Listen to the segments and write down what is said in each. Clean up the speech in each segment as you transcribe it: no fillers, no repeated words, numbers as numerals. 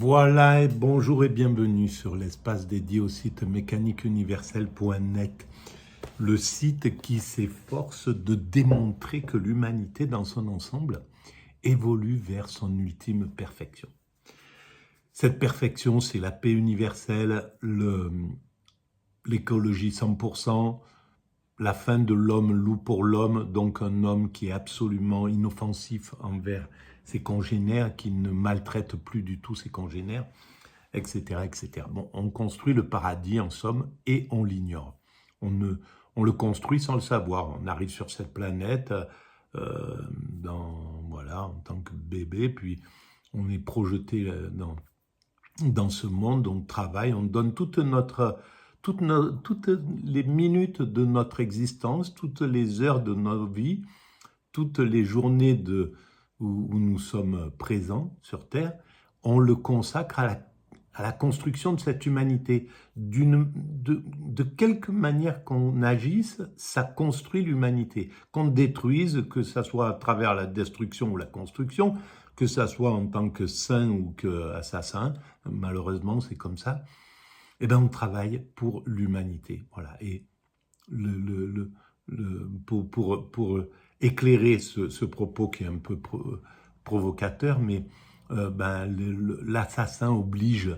Voilà, et bonjour et bienvenue sur l'espace dédié au site mécaniqueuniverselle.net, le site qui s'efforce de démontrer que l'humanité dans son ensemble évolue vers son ultime perfection. Cette perfection, c'est la paix universelle, l'écologie 100%, la fin de l'homme loup pour l'homme, donc un homme qui est absolument inoffensif envers ses congénères, qui ne maltraite plus du tout ses congénères, etc., etc. Bon, on construit le paradis en somme et on l'ignore. On le construit sans le savoir. On arrive sur cette planète voilà, en tant que bébé, puis on est projeté dans ce monde, on travaille, on donne toutes les minutes de notre existence, toutes les heures de nos vies, toutes les journées où nous sommes présents sur Terre, on le consacre à la construction de cette humanité. De quelque manière qu'on agisse, ça construit l'humanité. Qu'on détruise, que ça soit à travers la destruction ou la construction, que ça soit en tant que saint ou qu'assassin, malheureusement c'est comme ça, eh bien on travaille pour l'humanité. Voilà. Et pour éclairer ce propos qui est un peu provocateur, mais l'assassin oblige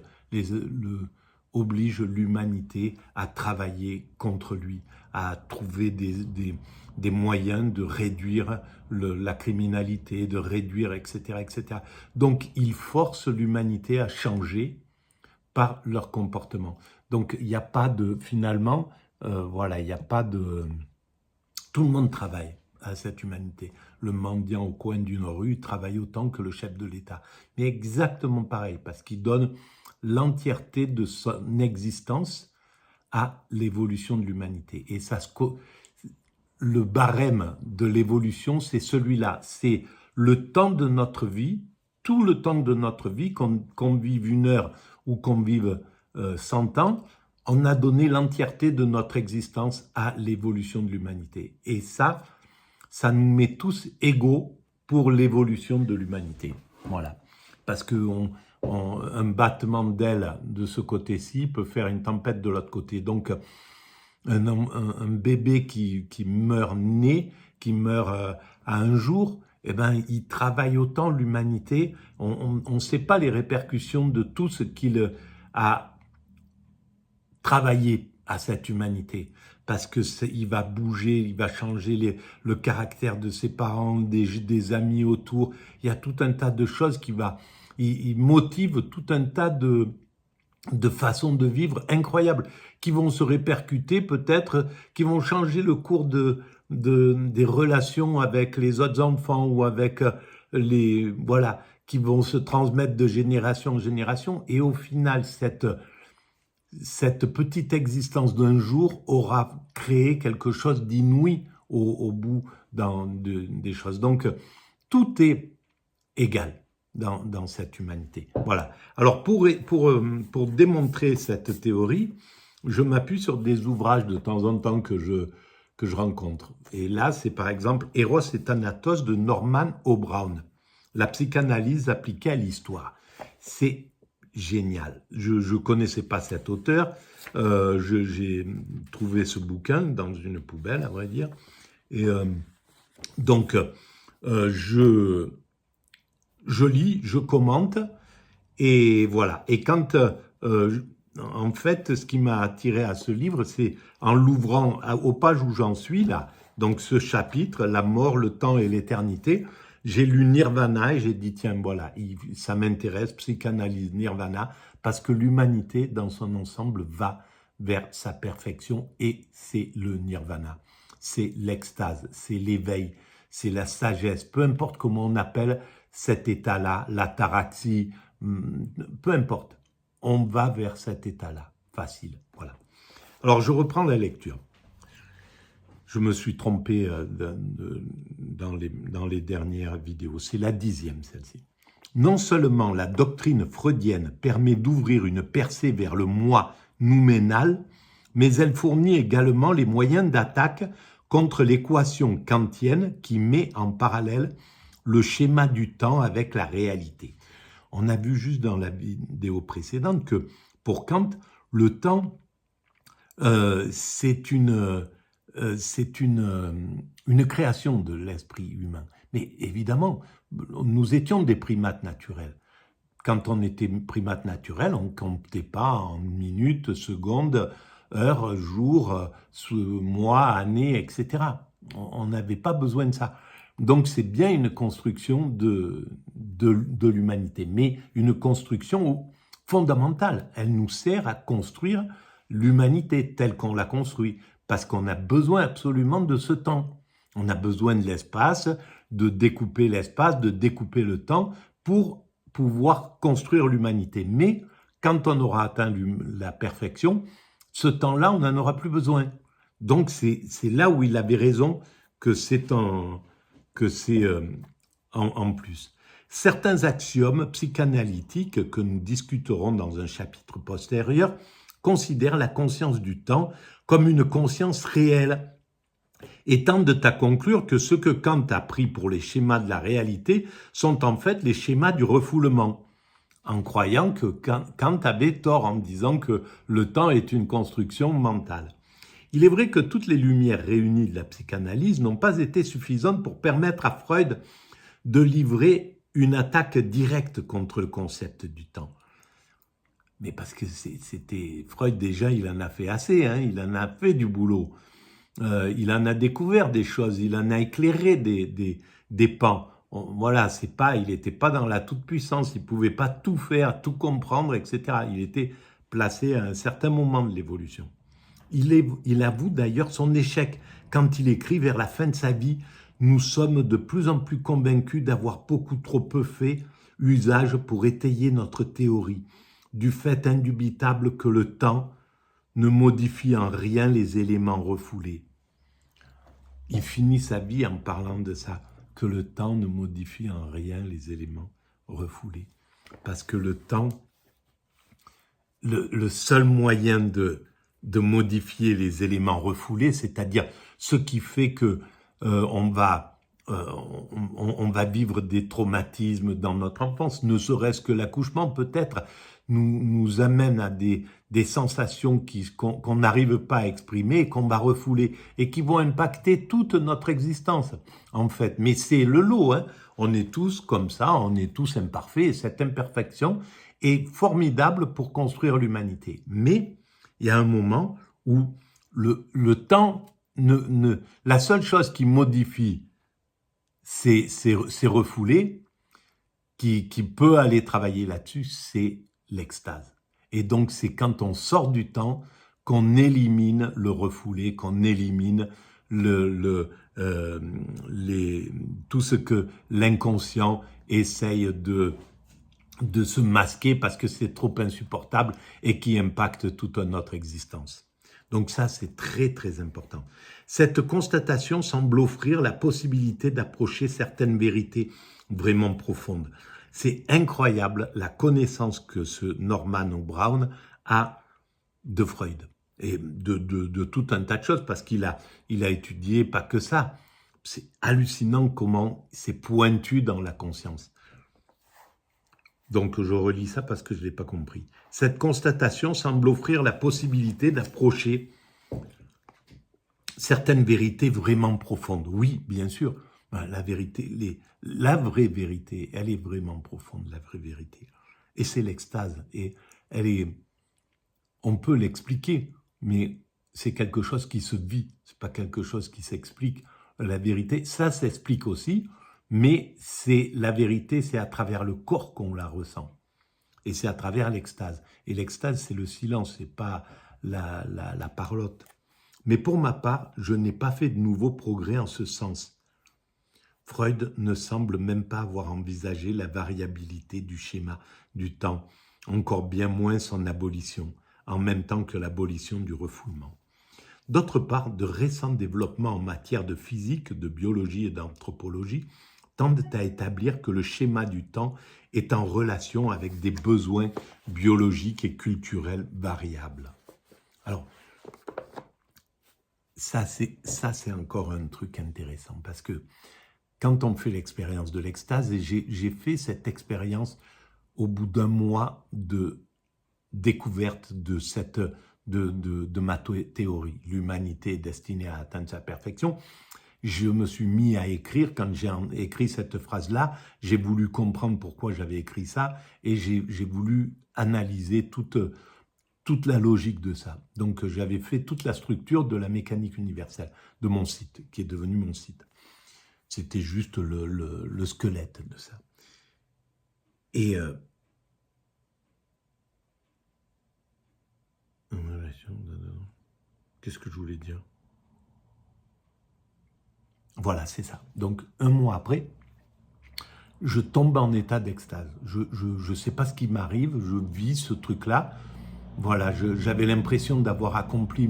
l'humanité à travailler contre lui, à trouver des moyens de réduire la criminalité, de réduire, etc., etc. Donc, il force l'humanité à changer par leur comportement. Donc, il n'y a pas de, finalement, voilà, il n'y a pas de... Tout le monde travaille à cette humanité. Le mendiant au coin d'une rue travaille autant que le chef de l'État. Mais exactement pareil, parce qu'il donne l'entièreté de son existence à l'évolution de l'humanité. Et ça, le barème de l'évolution, c'est celui-là. C'est le temps de notre vie, tout le temps de notre vie, qu'on vive 1 heure ou qu'on vive 100 ans, on a donné l'entièreté de notre existence à l'évolution de l'humanité. Et ça nous met tous égaux pour l'évolution de l'humanité. Voilà. Parce qu'un battement d'aile de ce côté-ci peut faire une tempête de l'autre côté. Donc, un bébé qui meurt né, qui meurt à un jour, eh ben, il travaille autant l'humanité. On ne sait pas les répercussions de tout ce qu'il a travaillé à cette humanité, parce que il va bouger, il va changer le caractère de ses parents, des amis autour. Il y a tout un tas de choses il motive tout un tas de façons de vivre incroyables, qui vont se répercuter peut-être, qui vont changer le cours des relations avec les autres enfants ou avec voilà, qui vont se transmettre de génération en génération. Et au final, cette petite existence d'un jour aura créé quelque chose d'inouï au bout des choses. Donc, tout est égal dans cette humanité. Voilà. Alors, pour démontrer cette théorie, je m'appuie sur des ouvrages de temps en temps que je rencontre. Et là, c'est par exemple « Eros et Thanatos » de Norman O'Brown. La psychanalyse appliquée à l'histoire. C'est génial. Je ne connaissais pas cet auteur. J'ai trouvé ce bouquin dans une poubelle, à vrai dire. Et donc, je lis, je commente, et voilà. Et quand, en fait, ce qui m'a attiré à ce livre, c'est en l'ouvrant aux pages où j'en suis, là, donc ce chapitre, la mort, le temps et l'éternité, j'ai lu Nirvana et j'ai dit, tiens, voilà, ça m'intéresse, psychanalyse, Nirvana, parce que l'humanité, dans son ensemble, va vers sa perfection et c'est le Nirvana. C'est l'extase, c'est l'éveil, c'est la sagesse, peu importe comment on appelle cet état-là, l'ataraxie, peu importe, on va vers cet état-là, facile, voilà. Alors, je reprends la lecture. Je me suis trompé dans les dernières vidéos. C'est la 10e, celle-ci. Non seulement la doctrine freudienne permet d'ouvrir une percée vers le moi nouménal, mais elle fournit également les moyens d'attaque contre l'équation kantienne qui met en parallèle le schéma du temps avec la réalité. On a vu juste dans la vidéo précédente que pour Kant, le temps, c'est une création de l'esprit humain. Mais évidemment, nous étions des primates naturels. Quand on était primates naturels, on ne comptait pas en minutes, secondes, heures, jours, mois, années, etc. On n'avait pas besoin de ça. Donc c'est bien une construction de l'humanité, mais une construction fondamentale. Elle nous sert à construire l'humanité telle qu'on l'a construite, parce qu'on a besoin absolument de ce temps. On a besoin de l'espace, de découper l'espace, de découper le temps pour pouvoir construire l'humanité. Mais quand on aura atteint la perfection, ce temps-là, on n'en aura plus besoin. Donc c'est là où il avait raison que c'est en plus. Certains axiomes psychanalytiques que nous discuterons dans un chapitre postérieur considèrent la conscience du temps comme une conscience réelle et tendent à conclure que ce que Kant a pris pour les schémas de la réalité sont en fait les schémas du refoulement, en croyant que Kant avait tort en disant que le temps est une construction mentale. Il est vrai que toutes les lumières réunies de la psychanalyse n'ont pas été suffisantes pour permettre à Freud de livrer une attaque directe contre le concept du temps. Mais parce que c'était Freud déjà, il en a fait assez, hein, il en a fait du boulot. Il en a découvert des choses, il en a éclairé des pans. Voilà, il n'était pas dans la toute-puissance, il ne pouvait pas tout faire, tout comprendre, etc. Il était placé à un certain moment de l'évolution. Il avoue d'ailleurs son échec quand il écrit vers la fin de sa vie « Nous sommes de plus en plus convaincus d'avoir beaucoup trop peu fait usage pour étayer notre théorie, du fait indubitable que le temps ne modifie en rien les éléments refoulés. » Il finit sa vie en parlant de ça, que le temps ne modifie en rien les éléments refoulés. Parce que le temps, le seul moyen de modifier les éléments refoulés, c'est-à-dire ce qui fait que on va vivre des traumatismes dans notre enfance, ne serait-ce que l'accouchement peut-être nous amène à des sensations qu'on n'arrive pas à exprimer et qu'on va refouler et qui vont impacter toute notre existence en fait. Mais c'est le lot, hein. On est tous comme ça, on est tous imparfaits et cette imperfection est formidable pour construire l'humanité. Mais il y a un moment où le temps, la seule chose qui modifie ces refoulés, qui peut aller travailler là-dessus, c'est l'extase. Et donc c'est quand on sort du temps qu'on élimine le refoulé, qu'on élimine tout ce que l'inconscient essaye de se masquer parce que c'est trop insupportable et qui impacte toute notre existence. Donc ça, c'est très très important. Cette constatation semble offrir la possibilité d'approcher certaines vérités vraiment profondes. C'est incroyable la connaissance que ce Norman Brown a de Freud et de tout un tas de choses parce qu'il a étudié pas que ça. C'est hallucinant comment c'est pointu dans la conscience. Donc je relis ça parce que je ne l'ai pas compris. Cette constatation semble offrir la possibilité d'approcher certaines vérités vraiment profondes. Oui, bien sûr, la vérité, la vraie vérité, elle est vraiment profonde, la vraie vérité. Et c'est l'extase. Et on peut l'expliquer, mais c'est quelque chose qui se vit, c'est pas quelque chose qui s'explique. La vérité, ça s'explique aussi, mais la vérité, c'est à travers le corps qu'on la ressent. Et c'est à travers l'extase. Et l'extase, c'est le silence, c'est pas la parlotte. Mais pour ma part, je n'ai pas fait de nouveaux progrès en ce sens. Freud ne semble même pas avoir envisagé la variabilité du schéma du temps, encore bien moins son abolition, en même temps que l'abolition du refoulement. D'autre part, de récents développements en matière de physique, de biologie et d'anthropologie tendent à établir que le schéma du temps est en relation avec des besoins biologiques et culturels variables. Alors, ça c'est encore un truc intéressant, parce que quand on fait l'expérience de l'extase, et j'ai fait cette expérience au bout d'un mois de découverte de ma théorie, l'humanité est destinée à atteindre sa perfection, je me suis mis à écrire. Quand j'ai écrit cette phrase-là, j'ai voulu comprendre pourquoi j'avais écrit ça et j'ai voulu analyser toute la logique de ça. Donc j'avais fait toute la structure de la mécanique universelle de mon site, qui est devenu mon site. C'était juste le squelette de ça. Et qu'est-ce que je voulais dire? Voilà, c'est ça. Donc, un mois après, je tombe en état d'extase. Je sais pas ce qui m'arrive, je vis ce truc-là. Voilà, j'avais l'impression d'avoir accompli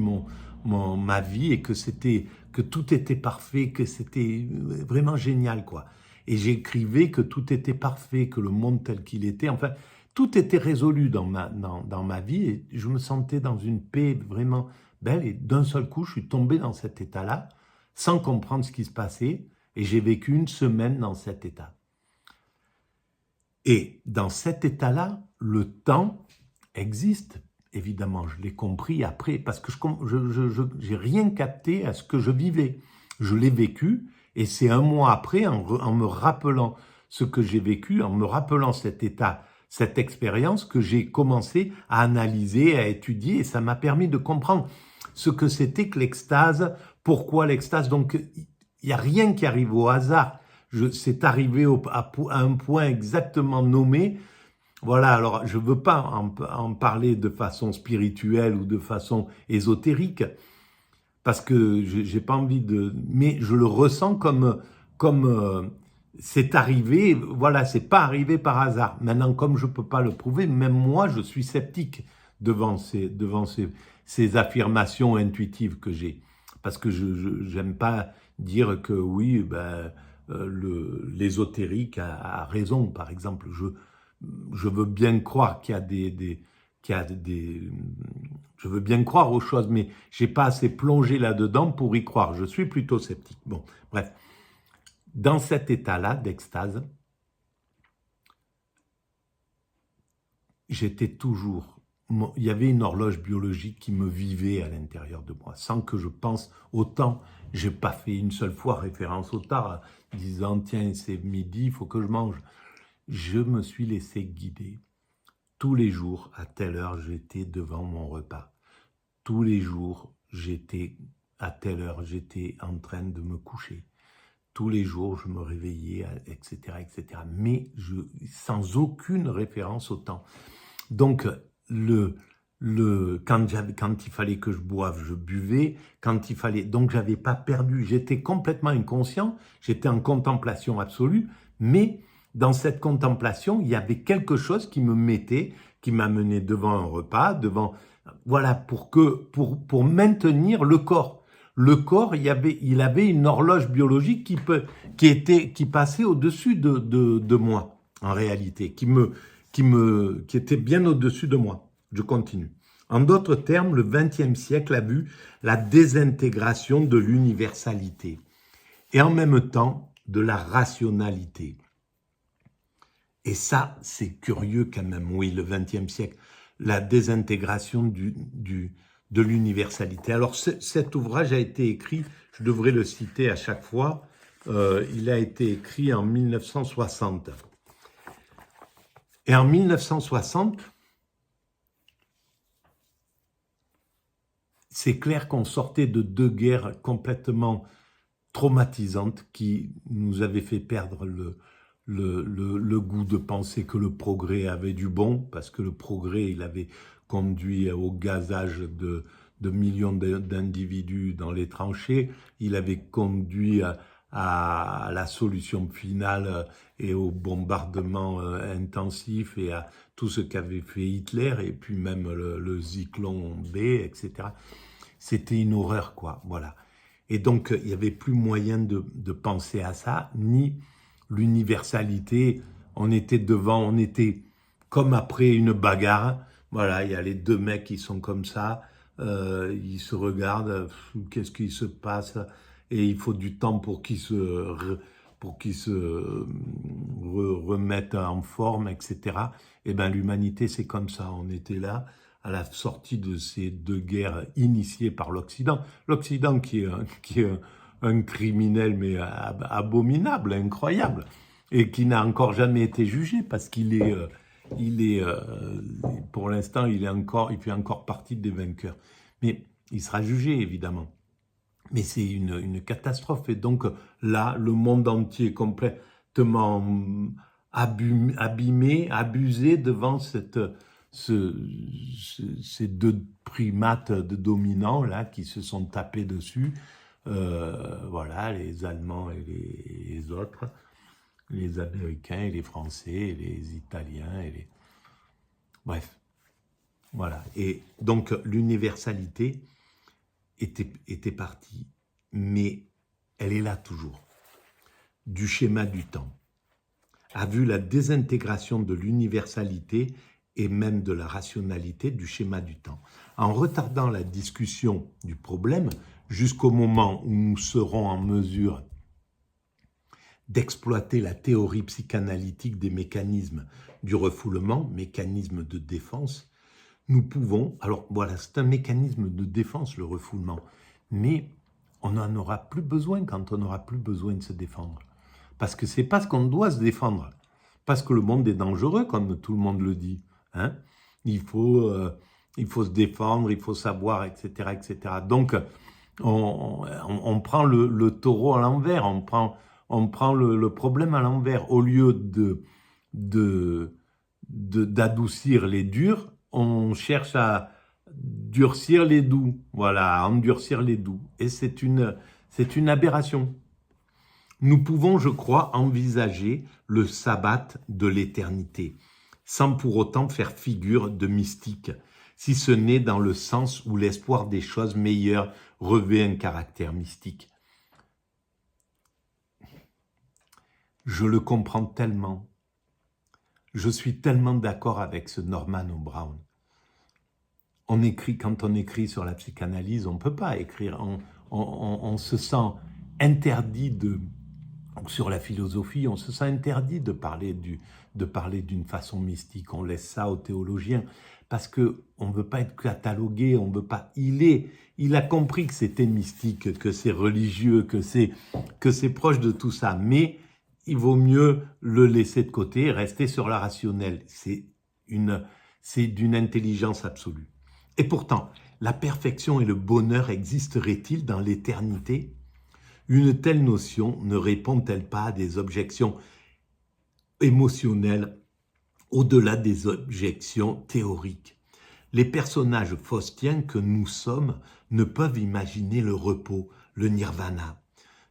ma vie et que tout était parfait, que c'était vraiment génial, quoi. Et j'écrivais que tout était parfait, que le monde tel qu'il était, enfin, tout était résolu dans ma vie et je me sentais dans une paix vraiment belle. Et d'un seul coup, je suis tombé dans cet état-là, sans comprendre ce qui se passait, et j'ai vécu une semaine dans cet état. Et dans cet état-là, le temps existe. Évidemment, je l'ai compris après, parce que je n'ai rien capté à ce que je vivais. Je l'ai vécu, et c'est un mois après, en me rappelant ce que j'ai vécu, en me rappelant cet état, cette expérience, que j'ai commencé à analyser, à étudier, et ça m'a permis de comprendre ce que c'était que l'extase, pourquoi l'extase. Donc, il n'y a rien qui arrive au hasard. C'est arrivé à un point exactement nommé. Voilà, alors je ne veux pas en parler de façon spirituelle ou de façon ésotérique, parce que j'ai pas envie de... Mais je le ressens comme c'est arrivé, voilà, c'est pas arrivé par hasard. Maintenant, comme je peux pas le prouver, même moi, je suis sceptique devant ces affirmations intuitives que j'ai. Parce que je j'aime pas dire que oui, l'ésotérique a raison, par exemple. Je veux bien croire qu'il y a je veux bien croire aux choses, mais j'ai pas assez plongé là-dedans pour y croire. Je suis plutôt sceptique. Bon, bref. Dans cet état-là d'extase, j'étais toujours... Il y avait une horloge biologique qui me vivait à l'intérieur de moi, sans que je pense au temps. J'ai pas fait une seule fois référence au temps, disant, tiens, c'est midi, il faut que je mange. Je me suis laissé guider. Tous les jours, à telle heure, j'étais devant mon repas. Tous les jours, à telle heure, j'étais en train de me coucher. Tous les jours, je me réveillais, etc., etc. Mais sans aucune référence au temps. Donc, quand il fallait que je boive, je buvais. Donc, j'avais pas perdu. J'étais complètement inconscient. J'étais en contemplation absolue. Mais dans cette contemplation, il y avait quelque chose qui m'amenait devant un repas, voilà, pour maintenir le corps. Le corps, il avait une horloge biologique qui passait au-dessus de moi, en réalité, qui était bien au-dessus de moi. Je continue. En d'autres termes, le XXe siècle a vu la désintégration de l'universalité et en même temps de la rationalité. Et ça, c'est curieux quand même, oui, le XXe siècle, la désintégration de l'universalité. Alors, cet ouvrage a été écrit, je devrais le citer à chaque fois, il a été écrit en 1960. Et en 1960, c'est clair qu'on sortait de deux guerres complètement traumatisantes qui nous avaient fait perdre le goût de penser que le progrès avait du bon, parce que le progrès, il avait conduit au gazage de millions d'individus dans les tranchées, il avait conduit à la solution finale et au bombardement intensif et à tout ce qu'avait fait Hitler, et puis même le Zyklon B, etc. C'était une horreur, quoi, voilà. Et donc, il n'y avait plus moyen de penser à ça, ni l'universalité. On était comme après une bagarre. Voilà, il y a les deux mecs qui sont comme ça, ils se regardent, qu'est-ce qui se passe? Et il faut du temps pour pour qu'ils se remettent en forme, etc. Eh bien, l'humanité, c'est comme ça. On était là à la sortie de ces deux guerres initiées par l'Occident. L'Occident qui est un criminel, mais abominable, incroyable, et qui n'a encore jamais été jugé parce qu'il est, pour l'instant, il fait encore partie des vainqueurs. Mais il sera jugé, évidemment. Mais c'est une catastrophe. Et donc là, le monde entier est complètement abîmé, abusé devant ces deux primates de dominants là, qui se sont tapés dessus. Voilà, les Allemands et les autres, les Américains et les Français, et les Italiens, et les... Bref, voilà. Et donc l'universalité était partie, mais elle est là toujours, du schéma du temps, a vu la désintégration de l'universalité et même de la rationalité du schéma du temps. En retardant la discussion du problème jusqu'au moment où nous serons en mesure d'exploiter la théorie psychanalytique des mécanismes du refoulement, mécanisme de défense, nous pouvons, alors voilà, c'est un mécanisme de défense, le refoulement, mais on n'en aura plus besoin quand on n'aura plus besoin de se défendre. Parce que c'est parce qu'on doit se défendre, parce que le monde est dangereux, comme tout le monde le dit. Hein. Il faut se défendre, il faut savoir, etc. etc. Donc, on prend le taureau à l'envers, on prend le problème à l'envers. Au lieu d'adoucir les durs, on cherche à durcir les doux, voilà, à endurcir les doux. Et c'est une aberration. Nous pouvons, je crois, envisager le sabbat de l'éternité, sans pour autant faire figure de mystique, si ce n'est dans le sens où l'espoir des choses meilleures revêt un caractère mystique. Je le comprends tellement. Je suis tellement d'accord avec ce Norman O'Brown. Quand on écrit sur la psychanalyse, on ne peut pas écrire, on se sent interdit sur la philosophie, on se sent interdit de parler d'une façon mystique. On laisse ça aux théologiens parce que on ne veut pas être catalogué, on veut pas. Il a compris que c'était mystique, que c'est religieux, que c'est proche de tout ça, mais il vaut mieux le laisser de côté et rester sur la rationnelle. C'est d'une intelligence absolue. Et pourtant, la perfection et le bonheur existeraient-ils dans l'éternité ? Une telle notion ne répond-elle pas à des objections émotionnelles au-delà des objections théoriques ? Les personnages faustiens que nous sommes ne peuvent imaginer le repos, le nirvana.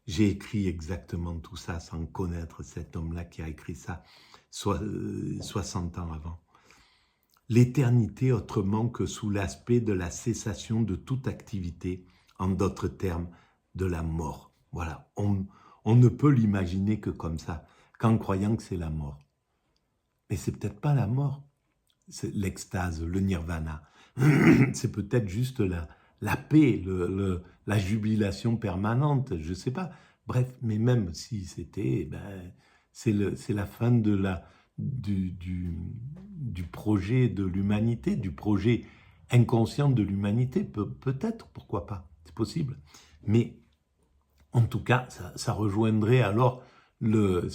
J'ai écrit exactement tout ça sans connaître cet homme-là qui a écrit ça 60 ans avant. L'éternité autrement que sous l'aspect de la cessation de toute activité, en d'autres termes, de la mort. Voilà, on ne peut l'imaginer que comme ça, qu'en croyant que c'est la mort. Mais c'est peut-être pas la mort, c'est l'extase, le nirvana. C'est peut-être juste la paix, la jubilation permanente, je ne sais pas. Bref, mais même si c'était, c'est la fin du projet de l'humanité, du projet inconscient de l'humanité. Peut-être, pourquoi pas, c'est possible. Mais en tout cas, ça rejoindrait alors les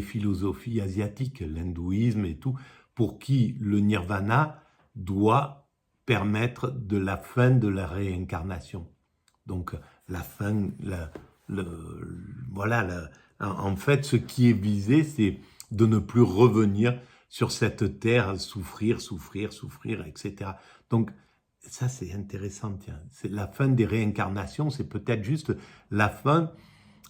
philosophies asiatiques, l'hindouisme et tout, pour qui le nirvana doit permettre de la fin de la réincarnation. Donc la fin, en fait, ce qui est visé, c'est de ne plus revenir sur cette terre, souffrir, etc. Donc ça, c'est intéressant, tiens. C'est la fin des réincarnations, c'est peut-être juste la fin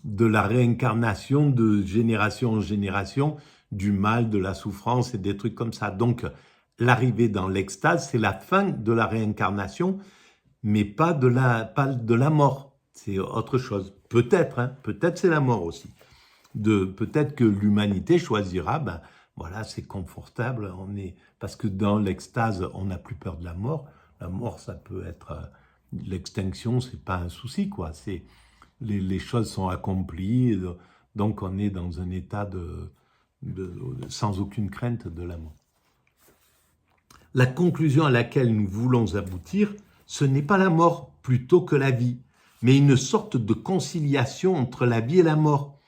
de la réincarnation de génération en génération, du mal, de la souffrance et des trucs comme ça. Donc, l'arrivée dans l'extase, c'est la fin de la réincarnation, mais pas de la mort. C'est autre chose. Peut-être, hein, peut-être c'est la mort aussi. Peut-être que l'humanité choisira, voilà, c'est confortable, parce que dans l'extase, on n'a plus peur de la mort. La mort, ça peut être l'extinction, c'est pas un souci, quoi. les choses sont accomplies, donc on est dans un état sans aucune crainte de la mort. La conclusion à laquelle nous voulons aboutir, ce n'est pas la mort plutôt que la vie, mais une sorte de conciliation entre la vie et la mort.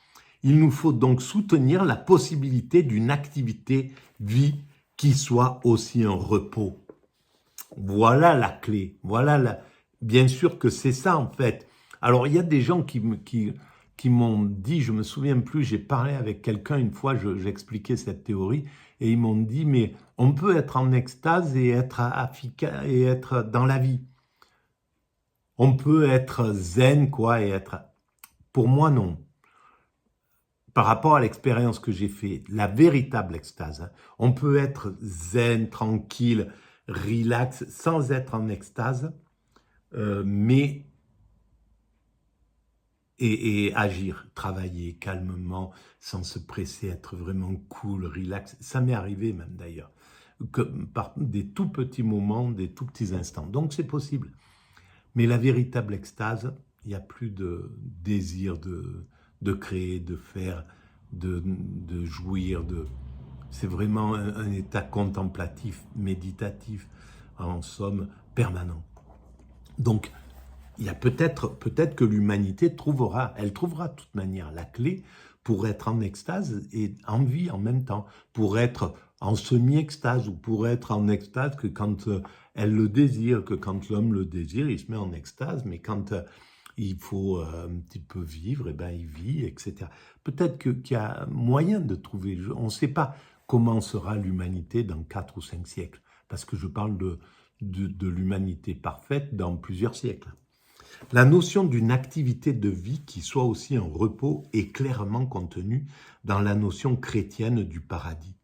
Il nous faut donc soutenir la possibilité d'une activité vie qui soit aussi un repos. Voilà la clé. Bien sûr que c'est ça en fait. Alors il y a des gens qui m'ont dit, je me souviens plus, j'ai parlé avec quelqu'un une fois, j'expliquais cette théorie, et ils m'ont dit, mais on peut être en extase et être dans la vie. On peut être zen, quoi, et être... Pour moi, non. Par rapport à l'expérience que j'ai faite, la véritable extase, hein, on peut être zen, tranquille, relax, sans être en extase, mais... Et agir, travailler calmement, sans se presser, être vraiment cool, relax. Ça m'est arrivé même d'ailleurs, par des tout petits moments, des tout petits instants. Donc c'est possible. Mais la véritable extase, il n'y a plus de désir de créer, de faire, de jouir. C'est vraiment un état contemplatif, méditatif, en somme, permanent. Donc, il y a peut-être que l'humanité trouvera de toute manière la clé pour être en extase et en vie en même temps, pour être en semi-extase ou pour être en extase que quand elle le désire, que quand l'homme le désire, il se met en extase, mais quand il faut un petit peu vivre, et ben il vit, etc. Peut-être qu'il y a moyen de trouver, on ne sait pas comment sera l'humanité dans 4 ou 5 siècles, parce que je parle de l'humanité parfaite dans plusieurs siècles. La notion d'une activité de vie qui soit aussi un repos est clairement contenue dans la notion chrétienne du paradis.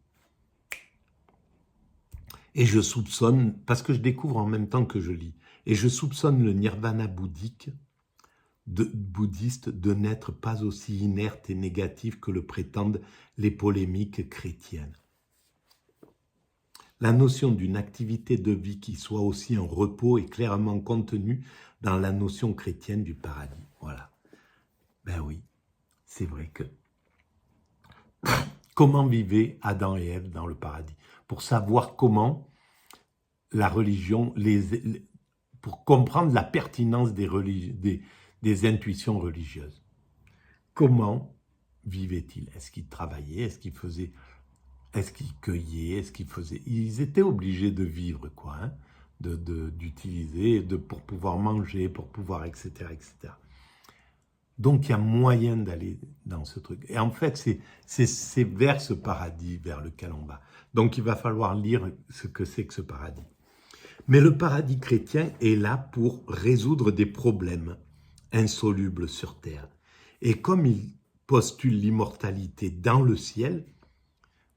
Et je soupçonne, parce que je découvre en même temps que je lis, et je soupçonne le nirvana bouddhiste de n'être pas aussi inerte et négatif que le prétendent les polémiques chrétiennes. La notion d'une activité de vie qui soit aussi un repos est clairement contenue dans la notion chrétienne du paradis. Voilà. Ben oui, c'est vrai que... Comment vivaient Adam et Ève dans le paradis? Pour savoir comment la religion, pour comprendre la pertinence des intuitions religieuses. Comment vivaient-ils? Est-ce qu'ils travaillaient? Est-ce qu'ils faisaient... Est-ce qu'ils cueillaient? Est-ce qu'ils faisaient... Ils étaient obligés de vivre, quoi, hein, d'utiliser pour pouvoir manger, pour pouvoir, etc., etc. Donc, il y a moyen d'aller dans ce truc. Et en fait, c'est vers ce paradis vers lequel on va. Donc, il va falloir lire ce que c'est que ce paradis. Mais le paradis chrétien est là pour résoudre des problèmes insolubles sur terre. Et comme il postule l'immortalité dans le ciel,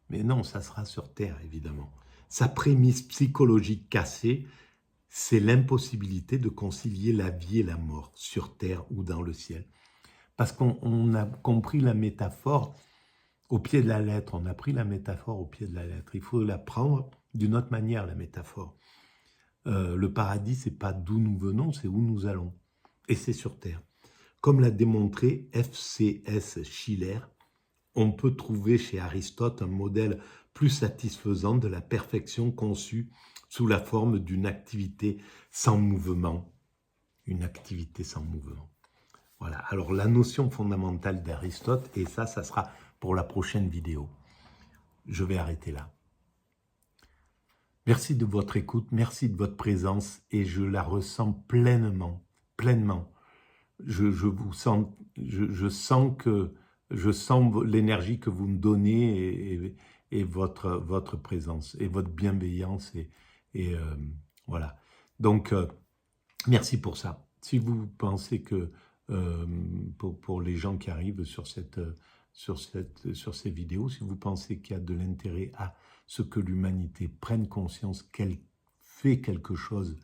mais non, ça sera sur terre, évidemment. Sa prémisse psychologique cassée, c'est l'impossibilité de concilier la vie et la mort, sur terre ou dans le ciel. Parce qu'on a compris la métaphore au pied de la lettre. On a pris la métaphore au pied de la lettre. Il faut la prendre d'une autre manière, la métaphore. Le paradis, c'est pas d'où nous venons, c'est où nous allons. Et c'est sur terre. Comme l'a démontré F.C.S. Schiller, on peut trouver chez Aristote un modèle plus satisfaisant de la perfection conçue sous la forme d'une activité sans mouvement. Une activité sans mouvement. Voilà. Alors, la notion fondamentale d'Aristote, et ça sera pour la prochaine vidéo. Je vais arrêter là. Merci de votre écoute, merci de votre présence, et je la ressens pleinement. Je sens l'énergie que vous me donnez et votre présence et votre bienveillance voilà. Donc merci pour ça. Si vous pensez que pour les gens qui arrivent sur ces vidéos, si vous pensez qu'il y a de l'intérêt à ce que l'humanité prenne conscience qu'elle fait quelque chose,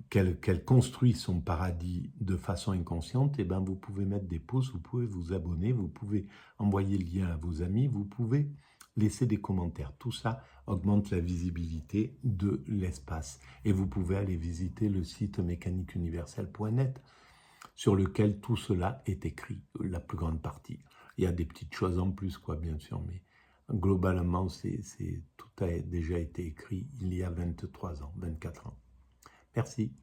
qu'elle construit son paradis de façon inconsciente, et ben vous pouvez mettre des pouces, vous pouvez vous abonner, vous pouvez envoyer le lien à vos amis, vous pouvez laisser des commentaires. Tout ça augmente la visibilité de l'espace. Et vous pouvez aller visiter le site mécaniqueuniverselle.net. sur lequel tout cela est écrit, la plus grande partie. Il y a des petites choses en plus, quoi, bien sûr, mais globalement, tout a déjà été écrit il y a 23 ans, 24 ans. Merci.